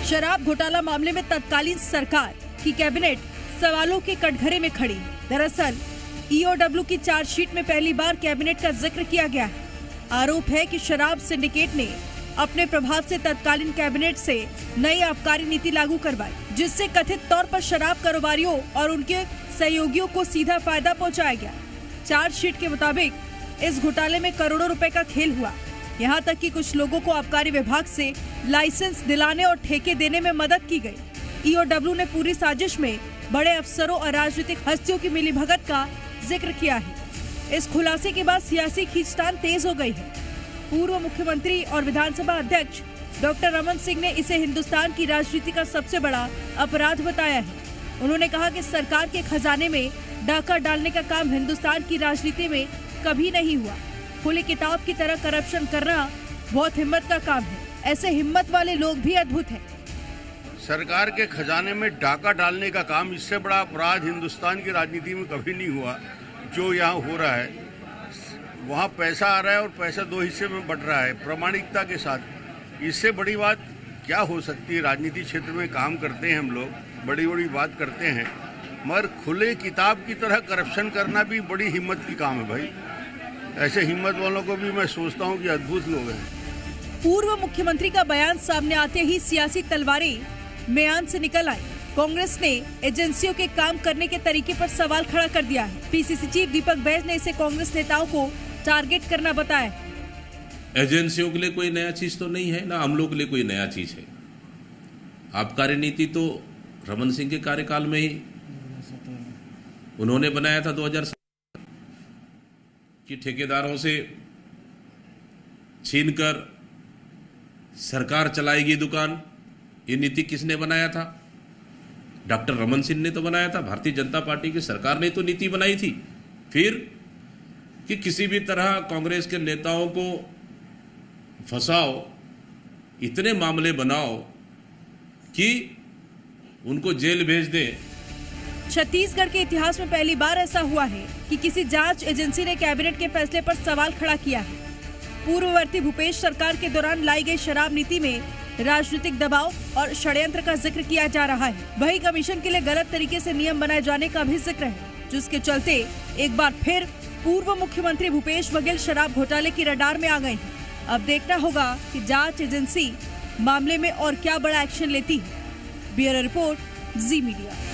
शराब घोटाला मामले में तत्कालीन सरकार की कैबिनेट सवालों के कटघरे में खड़ी। दरअसल ईओडब्ल्यू की चार्जशीट में पहली बार कैबिनेट का जिक्र किया गया है। आरोप है कि शराब सिंडिकेट ने अपने प्रभाव से तत्कालीन कैबिनेट से नई आबकारी नीति लागू करवाई, जिससे कथित तौर पर शराब कारोबारियों और उनके सहयोगियों को सीधा फायदा पहुंचाया गया। चार्जशीट के मुताबिक इस घोटाले में करोड़ों रुपए का खेल हुआ। यहाँ तक कि कुछ लोगों को आबकारी विभाग से लाइसेंस दिलाने और ठेके देने में मदद की गई। ईओडब्ल्यू ने पूरी साजिश में बड़े अफसरों और राजनीतिक हस्तियों की मिलीभगत का जिक्र किया है। इस खुलासे के बाद सियासी खींचतान तेज हो गई है। पूर्व मुख्यमंत्री और विधानसभा अध्यक्ष डॉक्टर रमन सिंह ने इसे हिंदुस्तान की राजनीति का सबसे बड़ा अपराध बताया है। उन्होंने कहा कि सरकार के खजाने में डाका डालने का काम हिंदुस्तान की राजनीति में कभी नहीं हुआ। खुली किताब की तरह करप्शन करना बहुत हिम्मत का काम है। ऐसे हिम्मत वाले लोग भी अद्भुत हैं। सरकार के खजाने में डाका डालने का काम, इससे बड़ा अपराध हिंदुस्तान की राजनीति में कभी नहीं हुआ। जो यहाँ हो रहा है, वहाँ पैसा आ रहा है और पैसा दो हिस्से में बट रहा है प्रामाणिकता के साथ। इससे बड़ी बात क्या हो सकती है? राजनीति क्षेत्र में काम करते हैं हम लोग, बड़ी बड़ी बात करते हैं, मगर खुले किताब की तरह करप्शन करना भी बड़ी हिम्मत की काम है भाई। ऐसे हिम्मत वालों को भी मैं सोचता हूँ कि अद्भुत लोग हैं। पूर्व मुख्यमंत्री का बयान सामने आते ही सियासी तलवारें म्यान से निकल आई। कांग्रेस ने एजेंसियों के काम करने के तरीके पर सवाल खड़ा कर दिया है। पीसीसी चीफ दीपक बैज ने इसे कांग्रेस नेताओं को टारगेट करना बताया। एजेंसियों के लिए कोई नया चीज तो नहीं है, ना हम लोग के लिए कोई नया चीज है। आबकारी नीति तो रमन सिंह के कार्यकाल में ही उन्होंने बनाया था 2007 कि ठेकेदारों से छीनकर सरकार चलाएगी दुकान। ये नीति किसने बनाया था? डॉक्टर रमन सिंह ने तो बनाया था। भारतीय जनता पार्टी की सरकार ने तो नीति बनाई थी। फिर कि किसी भी तरह कांग्रेस के नेताओं को फंसाओ, इतने मामले बनाओ कि उनको जेल भेज दे। छत्तीसगढ़ के इतिहास में पहली बार ऐसा हुआ है कि किसी जांच एजेंसी ने कैबिनेट के फैसले पर सवाल खड़ा किया है। पूर्ववर्ती भूपेश सरकार के दौरान लाई गई शराब नीति में राजनीतिक दबाव और षड्यंत्र का जिक्र किया जा रहा है। वही कमीशन के लिए गलत तरीके से नियम बनाए जाने का भी जिक्र है, जिसके चलते एक बार फिर पूर्व मुख्यमंत्री भूपेश बघेल शराब घोटाले की रडार में आ गए हैं। अब देखना होगा कि जांच एजेंसी मामले में और क्या बड़ा एक्शन लेती है। ब्यूरो रिपोर्ट, जी मीडिया।